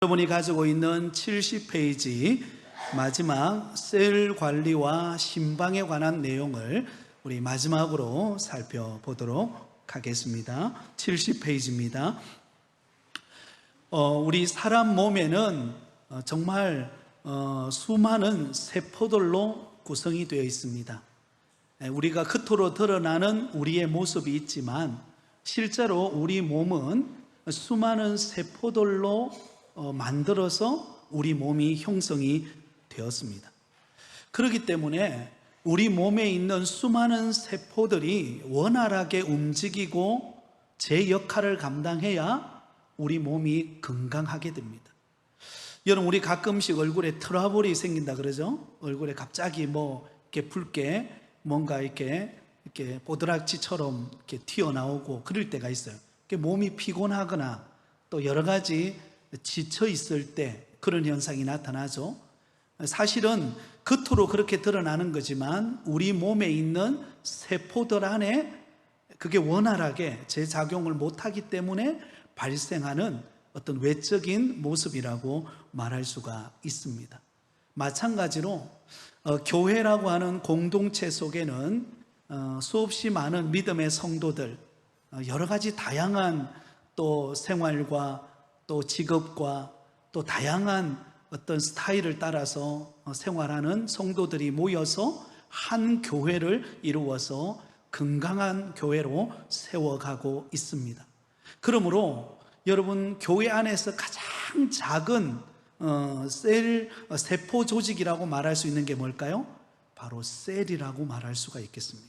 여러분이 가지고 있는 70페이지 마지막 셀 관리와 신방에 관한 내용을 우리 마지막으로 살펴보도록 하겠습니다. 70페이지입니다. 우리 사람 몸에는 정말 수많은 세포들로 구성이 되어 있습니다. 우리가 겉으로 드러나는 우리의 모습이 있지만 실제로 우리 몸은 수많은 세포들로 만들어서 우리 몸이 형성이 되었습니다. 그렇기 때문에 우리 몸에 있는 수많은 세포들이 원활하게 움직이고 제 역할을 감당해야 우리 몸이 건강하게 됩니다. 여러분, 우리 가끔씩 얼굴에 트러블이 생긴다 그러죠? 얼굴에 갑자기 이렇게 붉게 뭔가 이렇게 보드락지처럼 이렇게 튀어나오고 그럴 때가 있어요. 몸이 피곤하거나 또 여러 가지 지쳐 있을 때 그런 현상이 나타나죠. 사실은 겉으로 그렇게 드러나는 거지만 우리 몸에 있는 세포들 안에 그게 원활하게 재작용을 못하기 때문에 발생하는 어떤 외적인 모습이라고 말할 수가 있습니다. 마찬가지로 교회라고 하는 공동체 속에는 수없이 많은 믿음의 성도들, 여러 가지 다양한 또 생활과 또 직업과 또 다양한 어떤 스타일을 따라서 생활하는 성도들이 모여서 한 교회를 이루어서 건강한 교회로 세워가고 있습니다. 그러므로 여러분, 교회 안에서 가장 작은 세포 조직이라고 말할 수 있는 게 뭘까요? 바로 셀이라고 말할 수가 있겠습니다.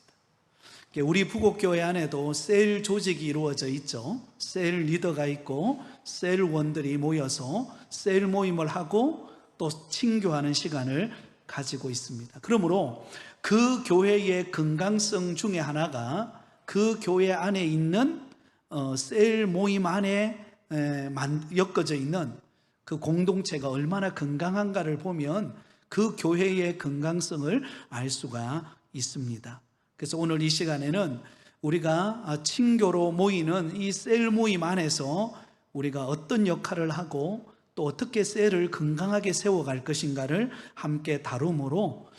우리 부곡교회 안에도 셀 조직이 이루어져 있죠. 셀 리더가 있고 셀원들이 모여서 셀 모임을 하고 또 친교하는 시간을 가지고 있습니다. 그러므로 그 교회의 건강성 중에 하나가 그 교회 안에 있는 셀 모임 안에 엮어져 있는 그 공동체가 얼마나 건강한가를 보면 그 교회의 건강성을 알 수가 있습니다. 그래서 오늘 이 시간에는 우리가 친교로 모이는 이 셀 모임 안에서 우리가 어떤 역할을 하고 또 어떻게 셀을 건강하게 세워갈 것인가를 함께 다룸으로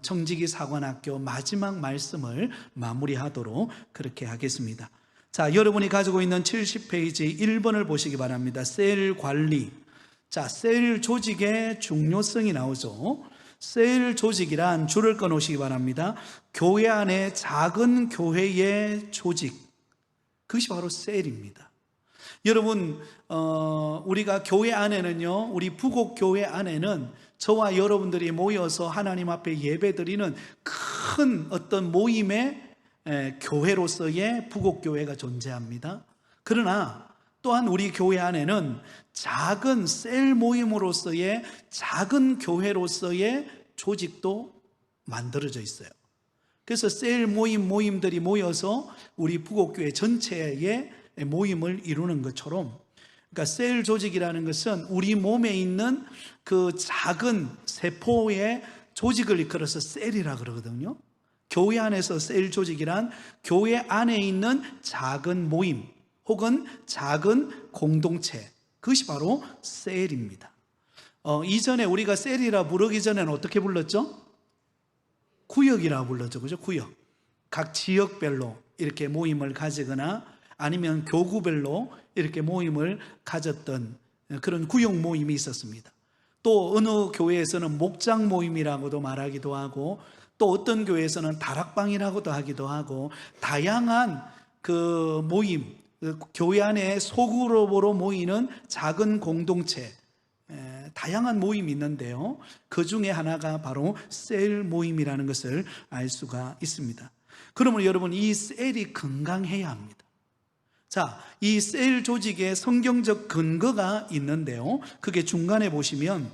청지기 사관학교 마지막 말씀을 마무리하도록 그렇게 하겠습니다. 자, 여러분이 가지고 있는 70페이지 1번을 보시기 바랍니다. 셀 관리. 자, 셀 조직의 중요성이 나오죠. 셀 조직이란 줄을 꺼놓으시기 바랍니다. 교회 안에 작은 교회의 조직, 그것이 바로 셀입니다. 여러분, 우리가 교회 안에는요, 우리 부곡교회 안에는 저와 여러분들이 모여서 하나님 앞에 예배드리는 큰 어떤 모임의 교회로서의 부곡교회가 존재합니다. 그러나 또한 우리 교회 안에는 작은 셀 모임으로서의 작은 교회로서의 조직도 만들어져 있어요. 그래서 셀 모임들이 모여서 우리 부곡교회 전체의 모임을 이루는 것처럼, 그러니까 셀 조직이라는 것은 우리 몸에 있는 그 작은 세포의 조직을 이끌어서 셀이라 그러거든요. 교회 안에서 셀 조직이란 교회 안에 있는 작은 모임 혹은 작은 공동체, 그것이 바로 셀입니다. 이전에 우리가 셀이라 부르기 전에는 어떻게 불렀죠? 구역이라고 불렀죠. 그죠? 구역. 각 지역별로 이렇게 모임을 가지거나 아니면 교구별로 이렇게 모임을 가졌던 그런 구역 모임이 있었습니다. 또 어느 교회에서는 목장 모임이라고도 말하기도 하고 또 어떤 교회에서는 다락방이라고도 하기도 하고 다양한 그 모임, 교회 안에 소그룹으로 모이는 작은 공동체, 다양한 모임이 있는데요, 그 중에 하나가 바로 셀 모임이라는 것을 알 수가 있습니다. 그러면 여러분, 이 셀이 건강해야 합니다. 자, 이 셀 조직의 성경적 근거가 있는데요, 그게 중간에 보시면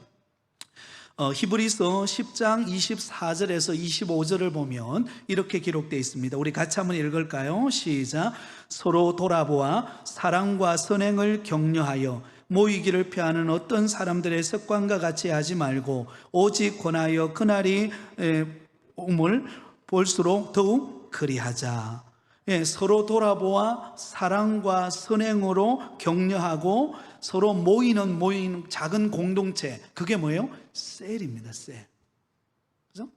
히브리서 10장 24절에서 25절을 보면 이렇게 기록되어 있습니다. 우리 같이 한번 읽을까요? 시작. 서로 돌아보아 사랑과 선행을 격려하여 모이기를 피하는 어떤 사람들의 습관과 같이 하지 말고 오직 권하여 그날이 옴을 볼수록 더욱 그리하자. 서로 돌아보아 사랑과 선행으로 격려하고 서로 모이는 작은 공동체, 그게 뭐예요? 셀입니다. 셀. 그죠?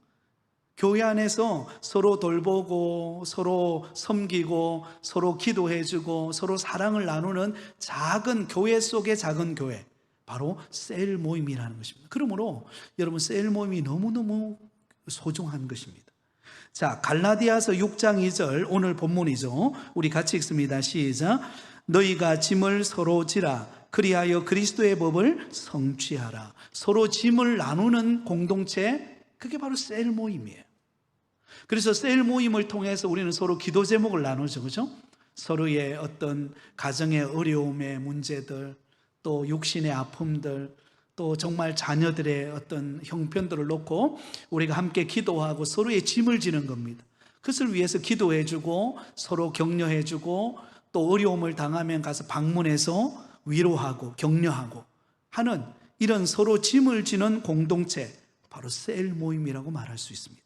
교회 안에서 서로 돌보고 서로 섬기고 서로 기도해주고 서로 사랑을 나누는 작은 교회 속의 작은 교회, 바로 셀 모임이라는 것입니다. 그러므로 여러분, 셀 모임이 너무너무 소중한 것입니다. 자, 갈라디아서 6장 2절, 오늘 본문이죠. 우리 같이 읽습니다. 시작. 너희가 짐을 서로 지라. 그리하여 그리스도의 법을 성취하라. 서로 짐을 나누는 공동체, 그게 바로 셀 모임이에요. 그래서 셀 모임을 통해서 우리는 서로 기도 제목을 나누죠. 그죠? 서로의 어떤 가정의 어려움의 문제들, 또 육신의 아픔들, 또 정말 자녀들의 어떤 형편들을 놓고 우리가 함께 기도하고 서로의 짐을 지는 겁니다. 그것을 위해서 기도해주고 서로 격려해주고 또 어려움을 당하면 가서 방문해서 위로하고 격려하고 하는 이런 서로 짐을 지는 공동체, 바로 셀 모임이라고 말할 수 있습니다.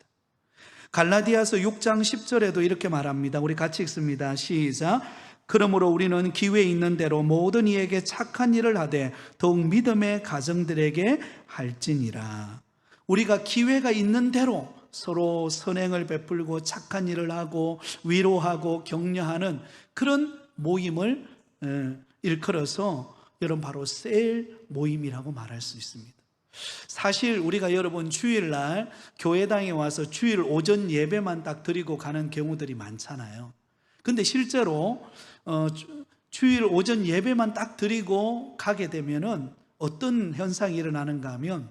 갈라디아서 6장 10절에도 이렇게 말합니다. 우리 같이 읽습니다. 시작. 그러므로 우리는 기회 있는 대로 모든 이에게 착한 일을 하되 더욱 믿음의 가정들에게 할지니라. 우리가 기회가 있는 대로 서로 선행을 베풀고 착한 일을 하고 위로하고 격려하는 그런 모임을 일컬어서 여러분 바로 셀 모임이라고 말할 수 있습니다. 사실 우리가 여러분 주일날 교회당에 와서 주일 오전 예배만 딱 드리고 가는 경우들이 많잖아요. 근데 실제로 주일 오전 예배만 딱 드리고 가게 되면은 어떤 현상이 일어나는가 하면,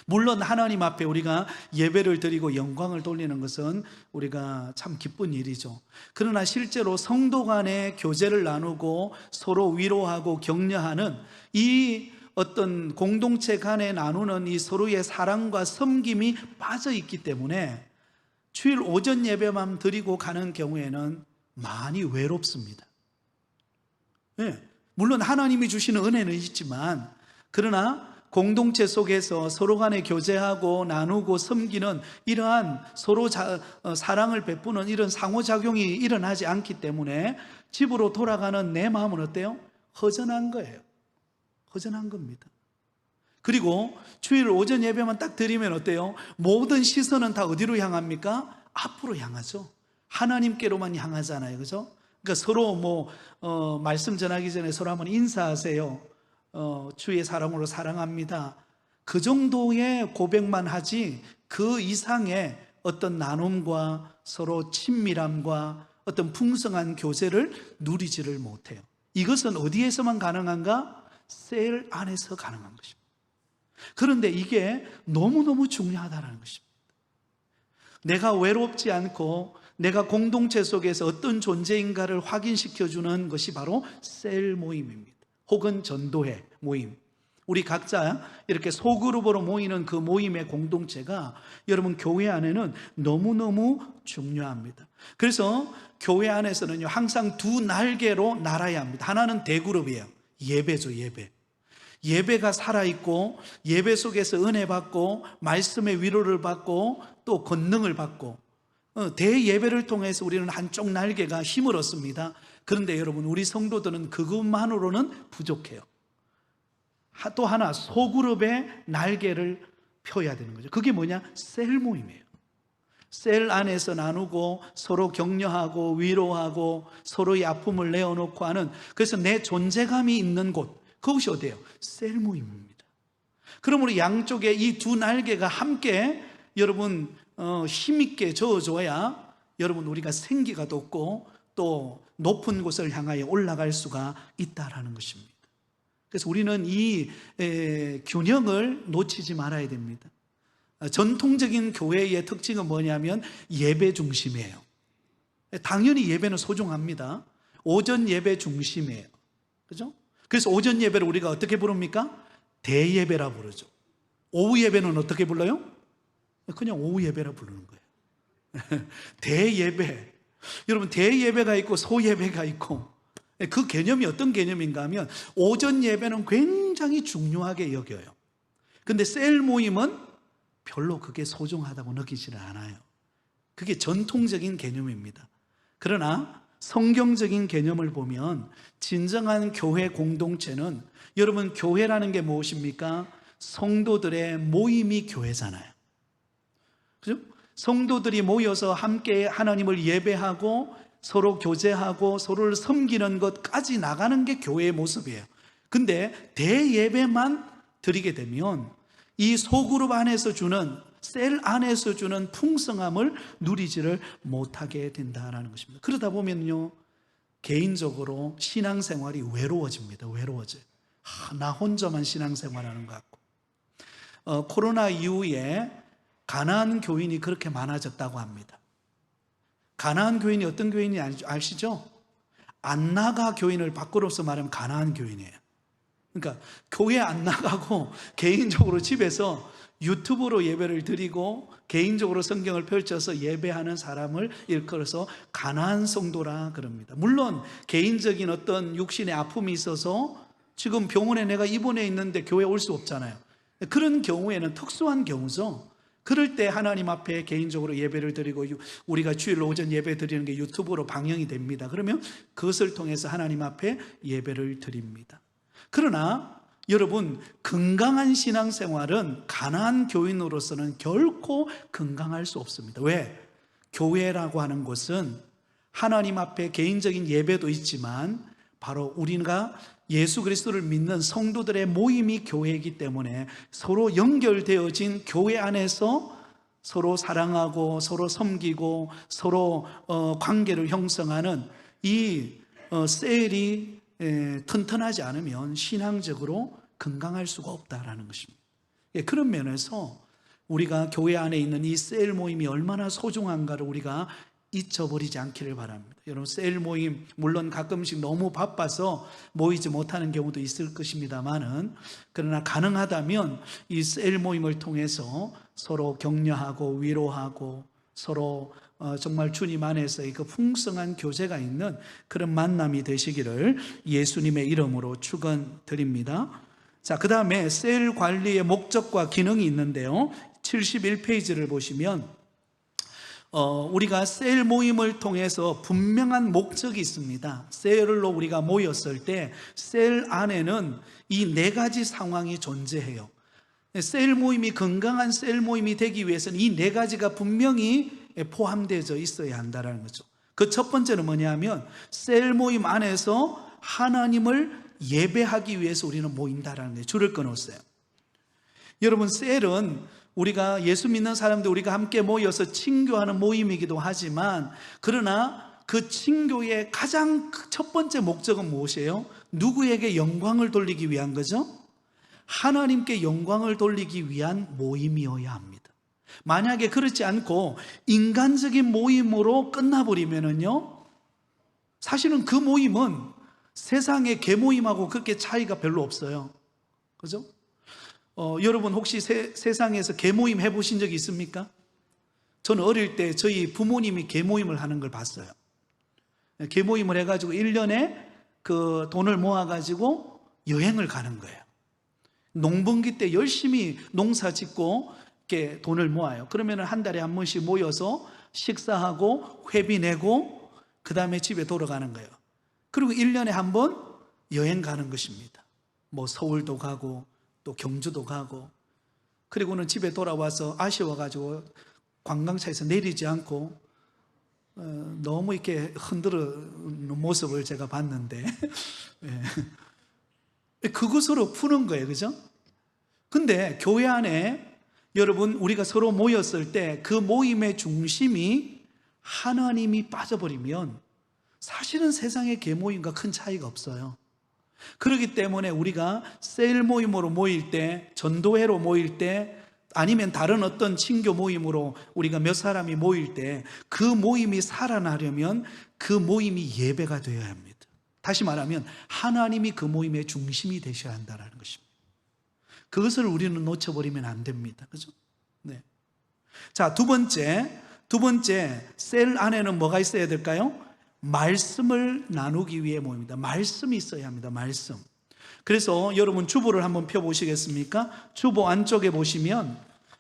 물론 하나님 앞에 우리가 예배를 드리고 영광을 돌리는 것은 우리가 참 기쁜 일이죠. 그러나 실제로 성도 간의 교제를 나누고 서로 위로하고 격려하는 이 어떤 공동체 간에 나누는 이 서로의 사랑과 섬김이 빠져 있기 때문에 주일 오전 예배만 드리고 가는 경우에는 많이 외롭습니다. 물론 하나님이 주시는 은혜는 있지만, 그러나 공동체 속에서 서로 간에 교제하고 나누고 섬기는 이러한 서로 사랑을 베푸는 이런 상호작용이 일어나지 않기 때문에 집으로 돌아가는 내 마음은 어때요? 허전한 거예요. 허전한 겁니다. 그리고 주일 오전 예배만 딱 드리면 어때요? 모든 시선은 다 어디로 향합니까? 앞으로 향하죠. 하나님께로만 향하잖아요. 그죠? 그러니까 서로 말씀 전하기 전에 서로 한번 인사하세요. 주의 사랑으로 사랑합니다. 그 정도의 고백만 하지 그 이상의 어떤 나눔과 서로 친밀함과 어떤 풍성한 교제를 누리지를 못해요. 이것은 어디에서만 가능한가? 셀 안에서 가능한 것입니다. 그런데 이게 너무너무 중요하다는 것입니다. 내가 외롭지 않고 내가 공동체 속에서 어떤 존재인가를 확인시켜주는 것이 바로 셀 모임입니다. 혹은 전도회 모임. 우리 각자 이렇게 소그룹으로 모이는 그 모임의 공동체가 여러분 교회 안에는 너무너무 중요합니다. 그래서 교회 안에서는요, 항상 두 날개로 날아야 합니다. 하나는 대그룹이에요. 예배죠, 예배. 예배가 살아있고 예배 속에서 은혜 받고 말씀의 위로를 받고 또 권능을 받고 대예배를 통해서 우리는 한쪽 날개가 힘을 얻습니다. 그런데 여러분, 우리 성도들은 그것만으로는 부족해요. 또 하나, 소그룹의 날개를 펴야 되는 거죠. 그게 뭐냐? 셀 모임이에요. 셀 안에서 나누고 서로 격려하고 위로하고 서로의 아픔을 내어놓고 하는, 그래서 내 존재감이 있는 곳, 그것이 어디예요? 셀 모임입니다. 그러므로 양쪽에 이 두 날개가 함께 여러분 힘있게 저어줘야 여러분 우리가 생기가 돋고 또 높은 곳을 향하여 올라갈 수가 있다라는 것입니다. 그래서 우리는 이 균형을 놓치지 말아야 됩니다. 전통적인 교회의 특징은 뭐냐면 예배 중심이에요. 당연히 예배는 소중합니다. 오전 예배 중심이에요. 그죠? 그래서 오전 예배를 우리가 어떻게 부릅니까? 대예배라 부르죠. 오후 예배는 어떻게 불러요? 그냥 오후 예배라 부르는 거예요. 대예배. 여러분, 대예배가 있고 소예배가 있고, 그 개념이 어떤 개념인가 하면 오전 예배는 굉장히 중요하게 여겨요. 근데 셀 모임은 별로 그게 소중하다고 느끼지는 않아요. 그게 전통적인 개념입니다. 그러나 성경적인 개념을 보면 진정한 교회 공동체는, 여러분 교회라는 게 무엇입니까? 성도들의 모임이 교회잖아요. 그죠? 성도들이 모여서 함께 하나님을 예배하고 서로 교제하고 서로를 섬기는 것까지 나가는 게 교회의 모습이에요. 근데 대예배만 드리게 되면 이 소그룹 안에서 주는, 셀 안에서 주는 풍성함을 누리지를 못하게 된다는 것입니다. 그러다 보면요, 개인적으로 신앙생활이 외로워집니다. 외로워져요. 나 혼자만 신앙생활하는 것 같고. 코로나 이후에 가나안 교인이 그렇게 많아졌다고 합니다. 가나안 교인이 어떤 교인이 아시죠? 안 나가 교인을 바꾸어서 말하면 가나안 교인이에요. 그러니까 교회 안 나가고 개인적으로 집에서 유튜브로 예배를 드리고 개인적으로 성경을 펼쳐서 예배하는 사람을 일컬어서 가나안 성도라 그럽니다. 물론 개인적인 어떤 육신의 아픔이 있어서 지금 병원에 내가 입원해 있는데 교회 올 수 없잖아요. 그런 경우에는 특수한 경우죠. 그럴 때 하나님 앞에 개인적으로 예배를 드리고, 우리가 주일 오전 예배 드리는 게 유튜브로 방영이 됩니다. 그러면 그것을 통해서 하나님 앞에 예배를 드립니다. 그러나 여러분, 건강한 신앙생활은 가나안 교인으로서는 결코 건강할 수 없습니다. 왜? 교회라고 하는 것은 하나님 앞에 개인적인 예배도 있지만 바로 우리가 예수 그리스도를 믿는 성도들의 모임이 교회이기 때문에 서로 연결되어진 교회 안에서 서로 사랑하고 서로 섬기고 서로 관계를 형성하는 이 셀이 튼튼하지 않으면 신앙적으로 건강할 수가 없다라는 것입니다. 그런 면에서 우리가 교회 안에 있는 이 셀 모임이 얼마나 소중한가를 우리가 잊어버리지 않기를 바랍니다. 여러분, 셀 모임 물론 가끔씩 너무 바빠서 모이지 못하는 경우도 있을 것입니다만은, 그러나 가능하다면 이 셀 모임을 통해서 서로 격려하고 위로하고 서로 정말 주님 안에서의 그 풍성한 교제가 있는 그런 만남이 되시기를 예수님의 이름으로 축원드립니다. 자, 그 다음에 셀 관리의 목적과 기능이 있는데요, 71페이지를 보시면 우리가 셀 모임을 통해서 분명한 목적이 있습니다. 셀로 우리가 모였을 때 셀 안에는 이 네 가지 상황이 존재해요. 셀 모임이 건강한 셀 모임이 되기 위해서는 이 네 가지가 분명히 포함되어 있어야 한다는 거죠. 그 첫 번째는 뭐냐면 셀 모임 안에서 하나님을 예배하기 위해서 우리는 모인다라는 거예요. 줄을 끊었어요. 여러분, 셀은 우리가 예수 믿는 사람들 우리가 함께 모여서 친교하는 모임이기도 하지만, 그러나 그 친교의 가장 첫 번째 목적은 무엇이에요? 누구에게 영광을 돌리기 위한 거죠? 하나님께 영광을 돌리기 위한 모임이어야 합니다. 만약에 그렇지 않고 인간적인 모임으로 끝나버리면은요, 사실은 그 모임은 세상의 개모임하고 그렇게 차이가 별로 없어요. 그죠? 여러분 혹시 세상에서 개모임 해보신 적이 있습니까? 저는 어릴 때 저희 부모님이 개모임을 하는 걸 봤어요. 개모임을 해가지고 1년에 그 돈을 모아가지고 여행을 가는 거예요. 농번기 때 열심히 농사 짓고 이렇게 돈을 모아요. 그러면 한 달에 한 번씩 모여서 식사하고 회비 내고 그 다음에 집에 돌아가는 거예요. 그리고 1년에 한 번 여행 가는 것입니다. 뭐 서울도 가고 또 경주도 가고, 그리고는 집에 돌아와서 아쉬워가지고 관광차에서 내리지 않고 너무 이렇게 흔들는 모습을 제가 봤는데 그것으로 푸는 거예요. 그죠? 근데 교회 안에 여러분 우리가 서로 모였을 때 그 모임의 중심이 하나님이 빠져버리면 사실은 세상의 개모임과 큰 차이가 없어요. 그렇기 때문에 우리가 셀 모임으로 모일 때, 전도회로 모일 때, 아니면 다른 어떤 친교 모임으로 우리가 몇 사람이 모일 때 그 모임이 살아나려면 그 모임이 예배가 되어야 합니다. 다시 말하면 하나님이 그 모임의 중심이 되셔야 한다는 것입니다. 그것을 우리는 놓쳐버리면 안 됩니다. 그죠? 네. 자, 두 번째 셀 안에는 뭐가 있어야 될까요? 말씀을 나누기 위해 모입니다. 말씀이 있어야 합니다. 말씀. 그래서 여러분 주보를 한번 펴보시겠습니까? 주보 안쪽에 보시면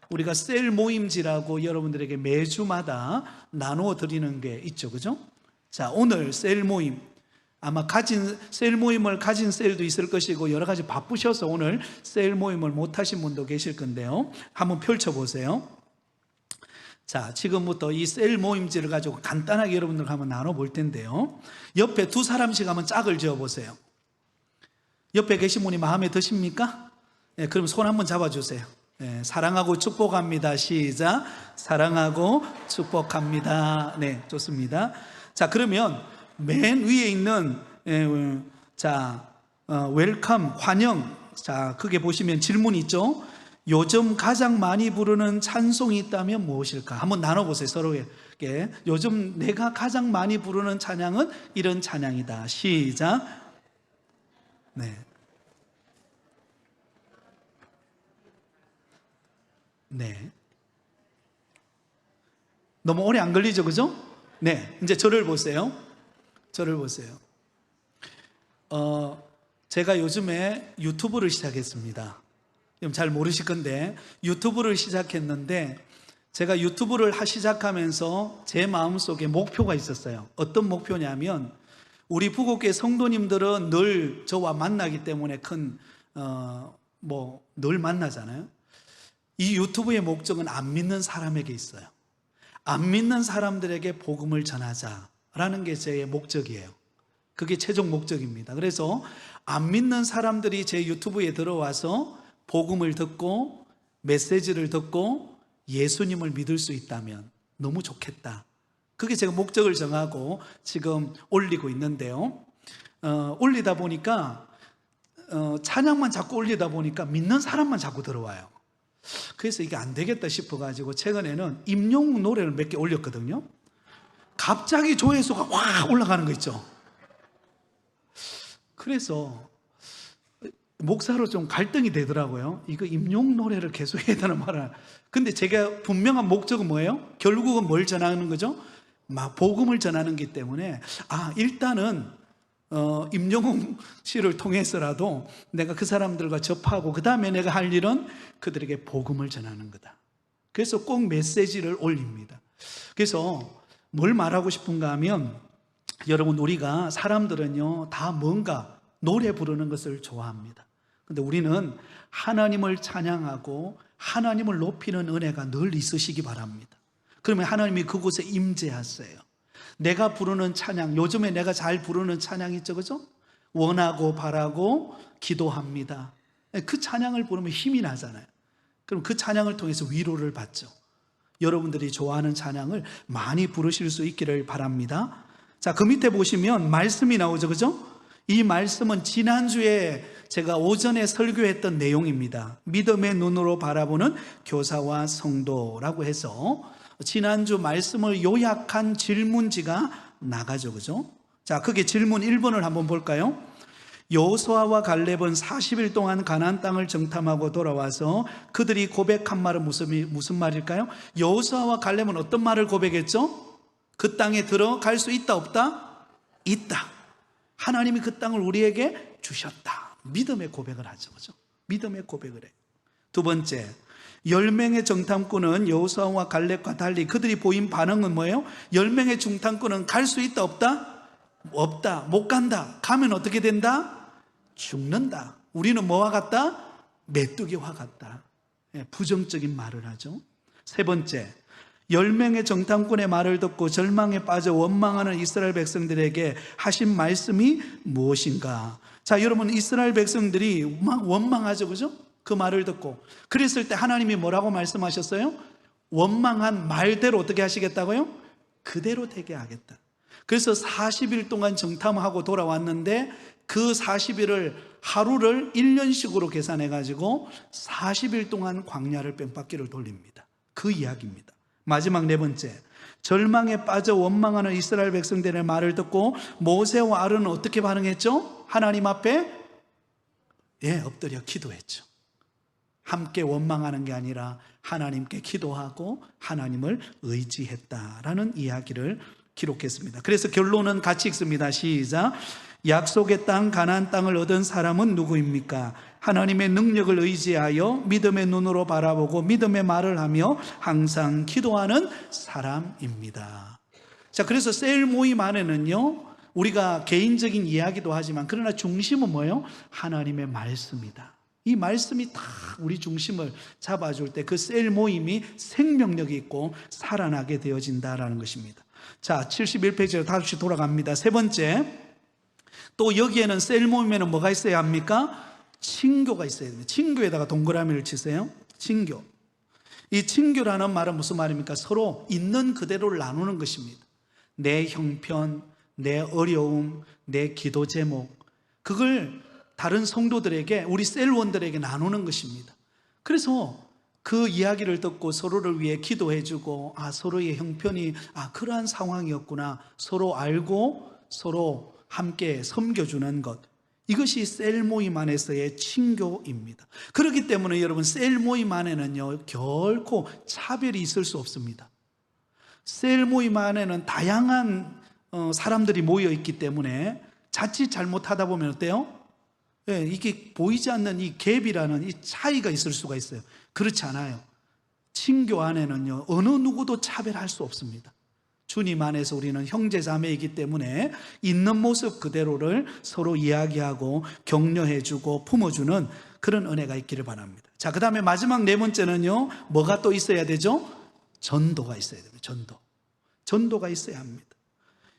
우리가 셀 모임지라고 여러분들에게 매주마다 나누어 드리는 게 있죠. 그죠? 자, 오늘 셀 모임, 아마 셀 모임을 가진 셀도 있을 것이고 여러 가지 바쁘셔서 오늘 셀 모임을 못 하신 분도 계실 건데요. 한번 펼쳐보세요. 자, 지금부터 이 셀 모임지를 가지고 간단하게 여러분들 한번 나눠볼 텐데요. 옆에 두 사람씩 한번 짝을 지어보세요. 옆에 계신 분이 마음에 드십니까? 네, 그럼 손 한번 잡아주세요. 네, 사랑하고 축복합니다. 시작. 사랑하고 축복합니다. 네, 좋습니다. 자, 그러면 맨 위에 있는 웰컴, 환영. 자, 크게 보시면 질문이 있죠. 요즘 가장 많이 부르는 찬송이 있다면 무엇일까? 한번 나눠보세요, 서로에게. 요즘 내가 가장 많이 부르는 찬양은 이런 찬양이다. 시작. 네. 네. 너무 오래 안 걸리죠, 그죠? 네. 이제 저를 보세요. 저를 보세요. 제가 요즘에 유튜브를 시작했습니다. 잘 모르실 건데, 유튜브를 시작했는데, 제가 유튜브를 시작하면서 제 마음속에 목표가 있었어요. 어떤 목표냐면, 우리 부곡교회 성도님들은 늘 저와 만나기 때문에 늘 만나잖아요. 이 유튜브의 목적은 안 믿는 사람에게 있어요. 안 믿는 사람들에게 복음을 전하자라는 게 제 목적이에요. 그게 최종 목적입니다. 그래서 안 믿는 사람들이 제 유튜브에 들어와서 복음을 듣고 메시지를 듣고 예수님을 믿을 수 있다면 너무 좋겠다. 그게 제가 목적을 정하고 지금 올리고 있는데요. 올리다 보니까 찬양만 자꾸 올리다 보니까 믿는 사람만 자꾸 들어와요. 그래서 이게 안 되겠다 싶어가지고 최근에는 임영웅 노래를 몇 개 올렸거든요. 갑자기 조회수가 확 올라가는 거 있죠. 그래서 목사로 좀 갈등이 되더라고요. 이거 임영웅 노래를 계속 해야 되나 말아. 근데 제가 분명한 목적은 뭐예요? 결국은 뭘 전하는 거죠? 복음을 전하는 기 때문에 일단은 임영웅 씨를 통해서라도 내가 그 사람들과 접하고 그 다음에 내가 할 일은 그들에게 복음을 전하는 거다. 그래서 꼭 메시지를 올립니다. 그래서 뭘 말하고 싶은가 하면, 여러분, 우리가 사람들은요 다 뭔가 노래 부르는 것을 좋아합니다. 근데 우리는 하나님을 찬양하고 하나님을 높이는 은혜가 늘 있으시기 바랍니다. 그러면 하나님이 그곳에 임재하세요. 내가 부르는 찬양, 요즘에 내가 잘 부르는 찬양 있죠, 그죠? 원하고 바라고 기도합니다. 그 찬양을 부르면 힘이 나잖아요. 그럼 그 찬양을 통해서 위로를 받죠. 여러분들이 좋아하는 찬양을 많이 부르실 수 있기를 바랍니다. 자, 그 밑에 보시면 말씀이 나오죠, 그죠? 이 말씀은 지난주에 제가 오전에 설교했던 내용입니다. 믿음의 눈으로 바라보는 교사와 성도라고 해서 지난주 말씀을 요약한 질문지가 나가죠, 그죠? 자, 그게 질문 1번을 한번 볼까요? 여호수아와 갈렙은 40일 동안 가나안 땅을 정탐하고 돌아와서 그들이 고백한 말은 무슨 말일까요? 여호수아와 갈렙은 어떤 말을 고백했죠? 그 땅에 들어갈 수 있다, 없다? 있다. 하나님이 그 땅을 우리에게 주셨다. 믿음의 고백을 하죠, 그죠? 믿음의 고백을 해요. 두 번째, 10명의 정탐꾼은 여호수아와 갈렙과 달리 그들이 보인 반응은 뭐예요? 10명의 정탐꾼은 갈 수 있다, 없다? 없다, 못 간다. 가면 어떻게 된다? 죽는다. 우리는 뭐와 같다? 메뚜기와 같다. 부정적인 말을 하죠. 세 번째, 10명의 정탐꾼의 말을 듣고 절망에 빠져 원망하는 이스라엘 백성들에게 하신 말씀이 무엇인가? 자, 여러분, 이스라엘 백성들이 원망하죠, 그죠? 그 말을 듣고. 그랬을 때 하나님이 뭐라고 말씀하셨어요? 원망한 말대로 어떻게 하시겠다고요? 그대로 되게 하겠다. 그래서 40일 동안 정탐하고 돌아왔는데 그 40일을 하루를 1년씩으로 계산해 가지고 40일 동안 광야를 뺑바퀴를 돌립니다. 그 이야기입니다. 마지막 네 번째, 절망에 빠져 원망하는 이스라엘 백성들의 말을 듣고 모세와 아론은 어떻게 반응했죠? 하나님 앞에 엎드려 기도했죠. 함께 원망하는 게 아니라 하나님께 기도하고 하나님을 의지했다라는 이야기를 기록했습니다. 그래서 결론은 같이 읽습니다. 시작. 약속의 땅 가나안 땅을 얻은 사람은 누구입니까? 하나님의 능력을 의지하여 믿음의 눈으로 바라보고 믿음의 말을 하며 항상 기도하는 사람입니다. 자, 그래서 셀 모임 안에는요, 우리가 개인적인 이야기도 하지만 그러나 중심은 뭐예요? 하나님의 말씀이다. 이 말씀이 다 우리 중심을 잡아줄 때 그 셀 모임이 생명력이 있고 살아나게 되어진다라는 것입니다. 자, 71페이지로 다시 돌아갑니다. 세 번째, 또 여기에는 셀 모임에는 뭐가 있어야 합니까? 친교가 있어야 됩니다. 친교에다가 동그라미를 치세요. 친교. 이 친교라는 말은 무슨 말입니까? 서로 있는 그대로를 나누는 것입니다. 내 형편, 내 어려움, 내 기도 제목, 그걸 다른 성도들에게, 우리 셀원들에게 나누는 것입니다. 그래서 그 이야기를 듣고 서로를 위해 기도해주고, 서로의 형편이 그러한 상황이었구나, 서로 알고 서로 함께 섬겨주는 것, 이것이 셀 모임 안에서의 친교입니다. 그렇기 때문에 여러분, 셀 모임 안에는요, 결코 차별이 있을 수 없습니다. 셀 모임 안에는 다양한 사람들이 모여 있기 때문에 자칫 잘못하다 보면 어때요? 이게 보이지 않는 이 갭이라는 이 차이가 있을 수가 있어요. 그렇지 않아요. 친교 안에는요, 어느 누구도 차별할 수 없습니다. 주님 안에서 우리는 형제자매이기 때문에 있는 모습 그대로를 서로 이야기하고 격려해주고 품어주는 그런 은혜가 있기를 바랍니다. 자, 그 다음에 마지막 네 번째는요, 뭐가 또 있어야 되죠? 전도가 있어야 됩니다. 전도가 있어야 합니다.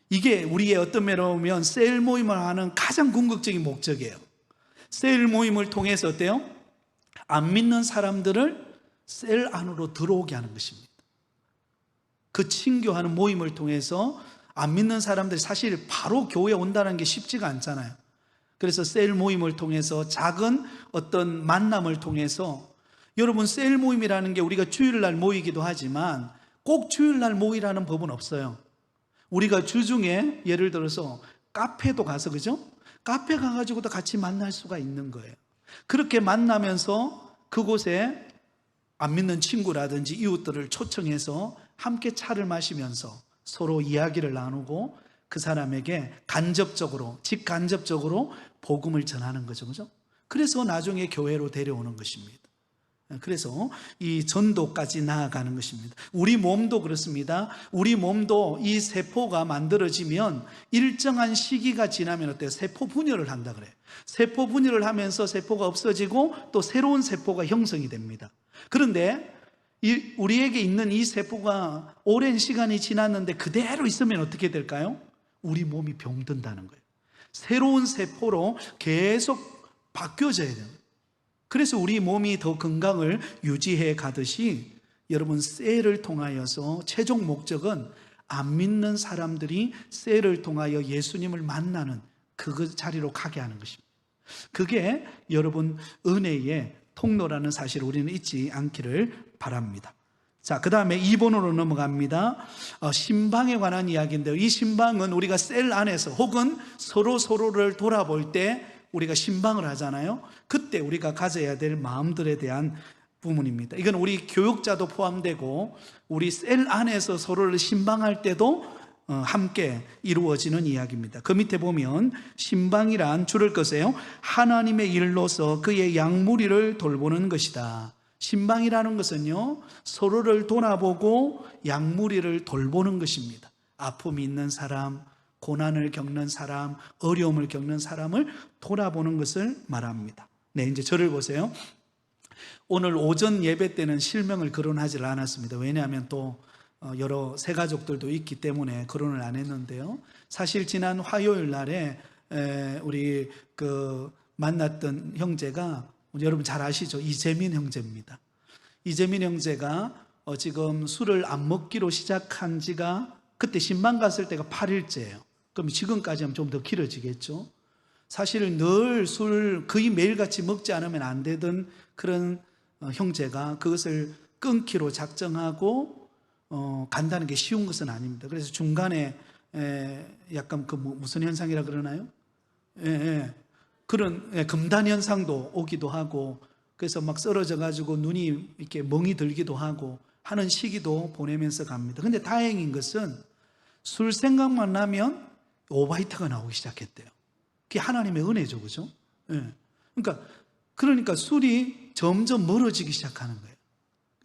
이게 우리의 어떤 면으로 보면 셀 모임을 하는 가장 궁극적인 목적이에요. 셀 모임을 통해서 어때요? 안 믿는 사람들을 셀 안으로 들어오게 하는 것입니다. 그 친교하는 모임을 통해서 안 믿는 사람들이 사실 바로 교회에 온다는 게 쉽지가 않잖아요. 그래서 셀 모임을 통해서 작은 어떤 만남을 통해서, 여러분, 셀 모임이라는 게 우리가 주일날 모이기도 하지만 꼭 주일날 모이라는 법은 없어요. 우리가 주중에 예를 들어서 카페도 가서, 그죠? 카페 가가지고도 같이 만날 수가 있는 거예요. 그렇게 만나면서 그곳에 안 믿는 친구라든지 이웃들을 초청해서 함께 차를 마시면서 서로 이야기를 나누고 그 사람에게 직간접적으로 복음을 전하는 거죠. 그죠? 그래서 나중에 교회로 데려오는 것입니다. 그래서 이 전도까지 나아가는 것입니다. 우리 몸도 그렇습니다. 우리 몸도 이 세포가 만들어지면 일정한 시기가 지나면 어때요? 세포 분열을 한다 그래요. 세포 분열을 하면서 세포가 없어지고 또 새로운 세포가 형성이 됩니다. 그런데 우리에게 있는 이 세포가 오랜 시간이 지났는데 그대로 있으면 어떻게 될까요? 우리 몸이 병든다는 거예요. 새로운 세포로 계속 바뀌어져야 돼요. 그래서 우리 몸이 더 건강을 유지해 가듯이 여러분, 셀을 통하여서 최종 목적은 안 믿는 사람들이 셀을 통하여 예수님을 만나는 그 자리로 가게 하는 것입니다. 그게 여러분 은혜의 통로라는 사실을 우리는 잊지 않기를 바랍니다. 자, 그 다음에 2번으로 넘어갑니다. 신방에 관한 이야기인데요, 이 신방은 우리가 셀 안에서 혹은 서로를 돌아볼 때 우리가 신방을 하잖아요. 그때 우리가 가져야 될 마음들에 대한 부분입니다. 이건 우리 교육자도 포함되고 우리 셀 안에서 서로를 신방할 때도 함께 이루어지는 이야기입니다. 그 밑에 보면 신방이란 줄을 거세요. 하나님의 일로서 그의 양무리를 돌보는 것이다. 신방이라는 것은요, 서로를 돌아보고 양무리를 돌보는 것입니다. 아픔이 있는 사람, 고난을 겪는 사람, 어려움을 겪는 사람을 돌아보는 것을 말합니다. 네, 이제 저를 보세요. 오늘 오전 예배 때는 실명을 거론하지 않았습니다. 왜냐하면 또 여러 새가족들도 있기 때문에 거론을 안 했는데요, 사실 지난 화요일 날에 우리 만났던 형제가 여러분 잘 아시죠? 이재민 형제입니다. 이재민 형제가 지금 술을 안 먹기로 시작한 지가 그때 신방 갔을 때가 8일째예요. 그럼 지금까지 하면 좀 더 길어지겠죠. 사실 늘 술 거의 매일같이 먹지 않으면 안 되던 그런 형제가 그것을 끊기로 작정하고 간다는 게 쉬운 것은 아닙니다. 그래서 중간에 약간 무슨 현상이라 그러나요? 그런 금단 현상도 오기도 하고, 그래서 막 쓰러져 가지고 눈이 이렇게 멍이 들기도 하고 하는 시기도 보내면서 갑니다. 근데 다행인 것은 술 생각만 나면 오바이트가 나오기 시작했대요. 그게 하나님의 은혜죠, 그죠? 그러니까 술이 점점 멀어지기 시작하는 거예요.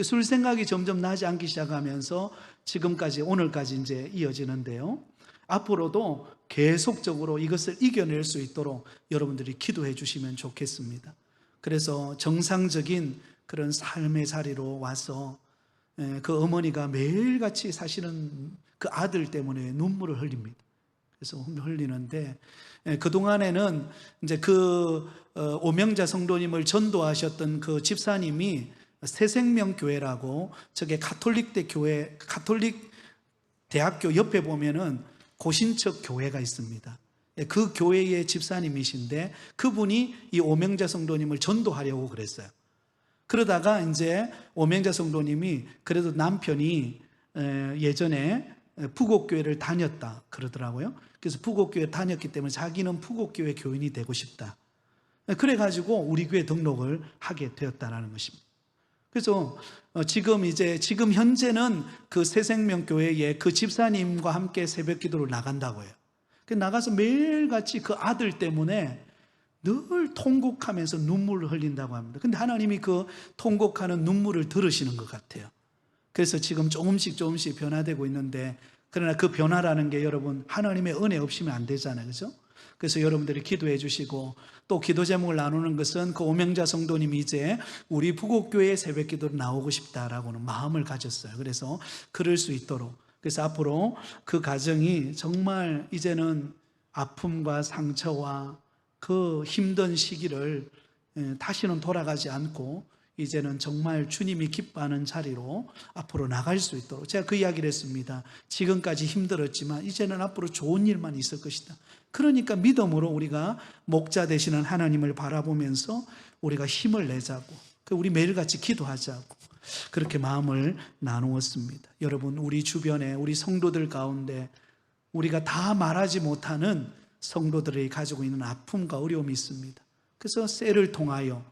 술 생각이 점점 나지 않기 시작하면서 지금까지, 오늘까지 이제 이어지는데요. 앞으로도 계속적으로 이것을 이겨낼 수 있도록 여러분들이 기도해 주시면 좋겠습니다. 그래서 정상적인 그런 삶의 자리로 와서 그 어머니가 매일같이 사실은 그 아들 때문에 눈물을 흘립니다. 그래서 흘리는데, 그동안에는 이제 그 오명자 성도님을 전도하셨던 그 집사님이 새생명교회라고, 저게 가톨릭대 교회, 가톨릭 대학교 옆에 보면은 고신척 교회가 있습니다. 그 교회의 집사님이신데 그분이 이 오명자 성도님을 전도하려고 그랬어요. 그러다가 이제 오명자 성도님이 그래도 남편이 예전에 부곡교회를 다녔다 그러더라고요. 그래서 부곡교회 다녔기 때문에 자기는 부곡교회 교인이 되고 싶다. 그래가지고 우리 교회 등록을 하게 되었다라는 것입니다. 그래서 지금 현재는 그 새생명교회에 그 집사님과 함께 새벽 기도를 나간다고 해요. 나가서 매일같이 그 아들 때문에 늘 통곡하면서 눈물을 흘린다고 합니다. 근데 하나님이 그 통곡하는 눈물을 들으시는 것 같아요. 그래서 지금 조금씩 변화되고 있는데, 그러나 그 변화라는 게 여러분 하나님의 은혜 없이면 안 되잖아요. 그렇죠? 그래서 여러분들이 기도해 주시고, 또 기도 제목을 나누는 것은 그 오명자 성도님이 이제 우리 부곡교회 새벽 기도로 나오고 싶다라고는 마음을 가졌어요. 그래서 그럴 수 있도록, 그래서 앞으로 그 가정이 정말 이제는 아픔과 상처와 그 힘든 시기를 다시는 돌아가지 않고 이제는 정말 주님이 기뻐하는 자리로 앞으로 나갈 수 있도록, 제가 그 이야기를 했습니다. 지금까지 힘들었지만 이제는 앞으로 좋은 일만 있을 것이다. 그러니까 믿음으로 우리가 목자 되시는 하나님을 바라보면서 우리가 힘을 내자고, 우리 매일같이 기도하자고 그렇게 마음을 나누었습니다. 여러분, 우리 주변에 우리 성도들 가운데 우리가 다 말하지 못하는 성도들이 가지고 있는 아픔과 어려움이 있습니다. 그래서 셀을 통하여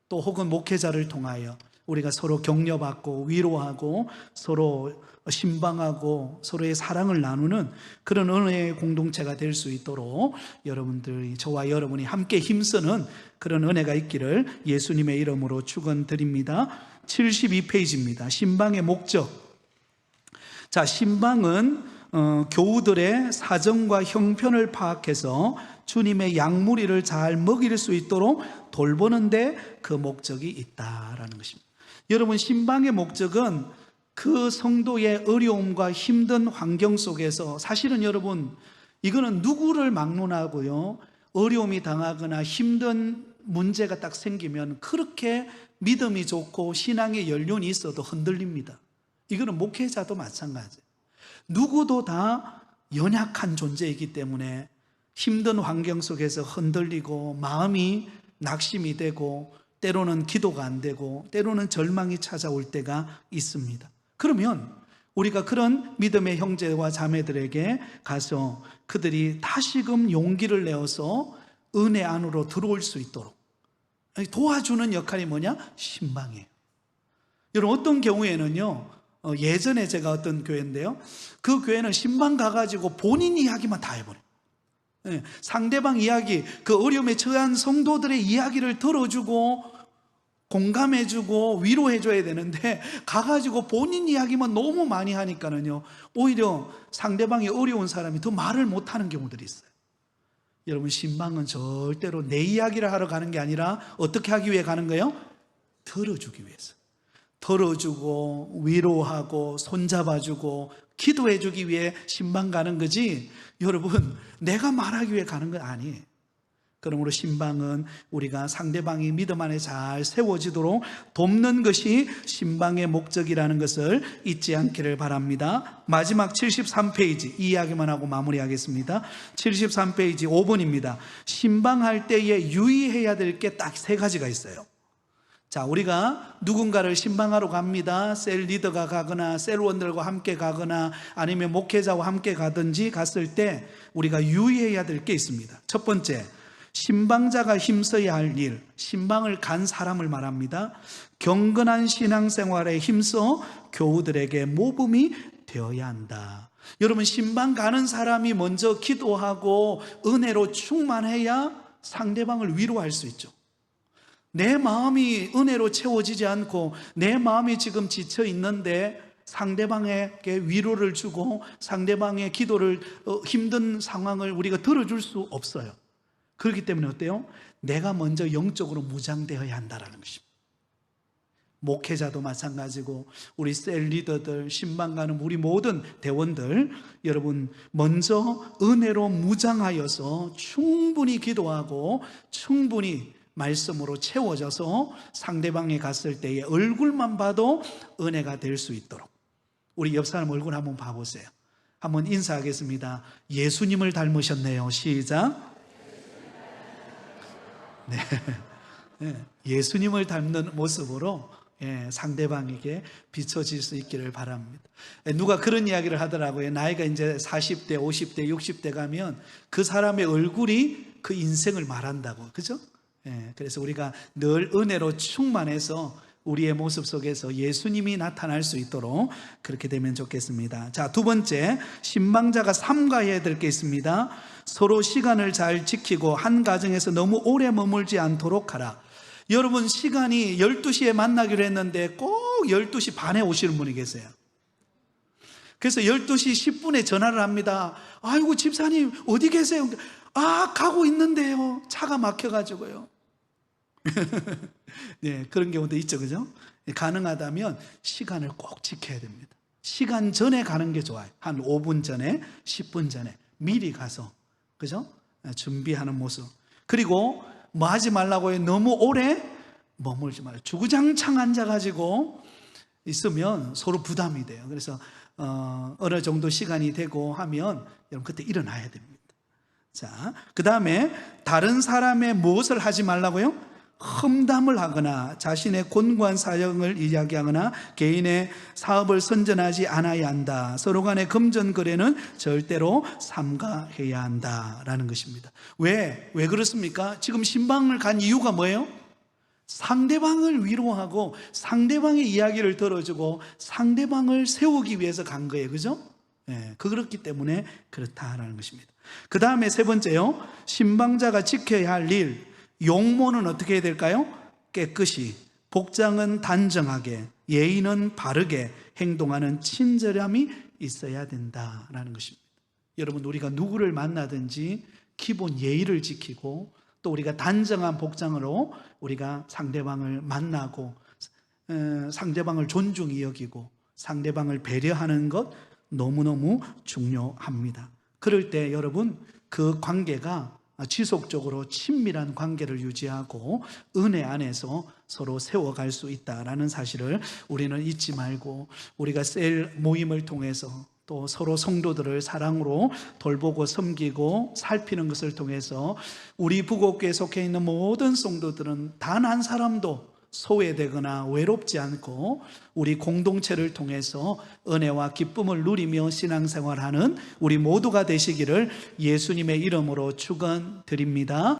또 혹은 목회자를 통하여 우리가 서로 격려받고 위로하고 서로 신방하고 서로의 사랑을 나누는 그런 은혜의 공동체가 될 수 있도록 여러분들이, 저와 여러분이 함께 힘쓰는 그런 은혜가 있기를 예수님의 이름으로 축원드립니다. 72페이지입니다. 신방의 목적. 자, 신방은 교우들의 사정과 형편을 파악해서 주님의 양무리를 잘 먹일 수 있도록 돌보는데 그 목적이 있다라는 것입니다. 여러분, 신방의 목적은 그 성도의 어려움과 힘든 환경 속에서, 사실은 여러분 이거는 누구를 막론하고요, 어려움이 당하거나 힘든 문제가 딱 생기면 그렇게 믿음이 좋고 신앙의 연륜이 있어도 흔들립니다. 이거는 목회자도 마찬가지예요. 누구도 다 연약한 존재이기 때문에 힘든 환경 속에서 흔들리고 마음이 낙심이 되고 때로는 기도가 안 되고 때로는 절망이 찾아올 때가 있습니다. 그러면 우리가 그런 믿음의 형제와 자매들에게 가서 그들이 다시금 용기를 내어서 은혜 안으로 들어올 수 있도록 도와주는 역할이 뭐냐? 신방이에요. 여러분, 어떤 경우에는요, 예전에 제가 어떤 교회인데요, 그 교회는 신방 가가지고 본인 이야기만 다 해버려요. 상대방 이야기, 그 어려움에 처한 성도들의 이야기를 들어주고 공감해주고 위로해줘야 되는데 가가지고 본인 이야기만 너무 많이 하니까는요, 오히려 상대방이 어려운 사람이 더 말을 못하는 경우들이 있어요. 여러분, 신방은 절대로 내 이야기를 하러 가는 게 아니라 어떻게 하기 위해 가는 거예요? 들어주기 위해서. 들어주고 위로하고 손잡아주고 기도해주기 위해 신방 가는 거지, 여러분 내가 말하기 위해 가는 건 아니에요. 그러므로 신방은 우리가 상대방이 믿음 안에 잘 세워지도록 돕는 것이 신방의 목적이라는 것을 잊지 않기를 바랍니다. 마지막 73페이지 이 이야기만 하고 마무리하겠습니다. 73페이지 5번입니다. 신방할 때에 유의해야 될 게 딱 3가지가 있어요. 자, 우리가 누군가를 신방하러 갑니다. 셀 리더가 가거나 셀원들과 함께 가거나 아니면 목회자와 함께 가든지 갔을 때 우리가 유의해야 될 게 있습니다. 첫 번째, 신방자가 힘써야 할 일, 신방을 간 사람을 말합니다. 경건한 신앙생활에 힘써 교우들에게 모범이 되어야 한다. 여러분, 신방 가는 사람이 먼저 기도하고 은혜로 충만해야 상대방을 위로할 수 있죠. 내 마음이 은혜로 채워지지 않고 내 마음이 지금 지쳐 있는데 상대방에게 위로를 주고 상대방의 기도를 힘든 상황을 우리가 들어줄 수 없어요. 그렇기 때문에 어때요? 내가 먼저 영적으로 무장되어야 한다는 것입니다. 목회자도 마찬가지고 우리 셀 리더들, 신방가는 우리 모든 대원들, 여러분 먼저 은혜로 무장하여서 충분히 기도하고 충분히 말씀으로 채워져서 상대방에 갔을 때에 얼굴만 봐도 은혜가 될 수 있도록, 우리 옆 사람 얼굴 한번 봐보세요. 한번 인사하겠습니다. 예수님을 닮으셨네요. 시작. 네. 예수님을 닮는 모습으로 상대방에게 비춰질 수 있기를 바랍니다. 누가 그런 이야기를 하더라고요. 나이가 이제 40대, 50대, 60대 가면 그 사람의 얼굴이 그 인생을 말한다고. 그죠? 그래서 우리가 늘 은혜로 충만해서 우리의 모습 속에서 예수님이 나타날 수 있도록 그렇게 되면 좋겠습니다. 자, 두 번째, 신방자가 삼가해야 될 게 있습니다. 서로 시간을 잘 지키고 한 가정에서 너무 오래 머물지 않도록 하라. 여러분, 시간이 12시에 만나기로 했는데 꼭 12시 반에 오시는 분이 계세요. 그래서 12시 10분에 전화를 합니다. 아이고, 집사님 어디 계세요? 아, 가고 있는데요. 차가 막혀가지고요. 네, 그런 경우도 있죠, 그죠? 가능하다면 시간을 꼭 지켜야 됩니다. 시간 전에 가는 게 좋아요. 한 5분 전에, 10분 전에 미리 가서, 그죠? 준비하는 모습. 그리고 뭐 하지 말라고 해요. 너무 오래 머물지 말아요. 주구장창 앉아가지고 있으면 서로 부담이 돼요. 그래서 어느 정도 시간이 되고 하면 여러분 그때 일어나야 됩니다. 자, 그 다음에 다른 사람의 무엇을 하지 말라고요? 험담을 하거나 자신의 곤고한 사정을 이야기하거나 개인의 사업을 선전하지 않아야 한다. 서로 간의 금전거래는 절대로 삼가해야 한다라는 것입니다. 왜 그렇습니까? 지금 신방을 간 이유가 뭐예요? 상대방을 위로하고 상대방의 이야기를 들어주고 상대방을 세우기 위해서 간 거예요. 그죠? 그렇기 때문에 그렇다라는 것입니다. 그 다음에 세 번째요, 신방자가 지켜야 할 일, 용모는 어떻게 해야 될까요? 깨끗이, 복장은 단정하게, 예의는 바르게 행동하는 친절함이 있어야 된다라는 것입니다. 여러분, 우리가 누구를 만나든지 기본 예의를 지키고 또 우리가 단정한 복장으로 우리가 상대방을 만나고 상대방을 존중히 여기고 상대방을 배려하는 것 너무너무 중요합니다. 그럴 때 여러분, 그 관계가 지속적으로 친밀한 관계를 유지하고 은혜 안에서 서로 세워갈 수 있다라는 사실을 우리는 잊지 말고, 우리가 셀 모임을 통해서 또 서로 성도들을 사랑으로 돌보고 섬기고 살피는 것을 통해서 우리 부곡교에 속해 있는 모든 성도들은 단 한 사람도 소외되거나 외롭지 않고 우리 공동체를 통해서 은혜와 기쁨을 누리며 신앙생활하는 우리 모두가 되시기를 예수님의 이름으로 축원드립니다.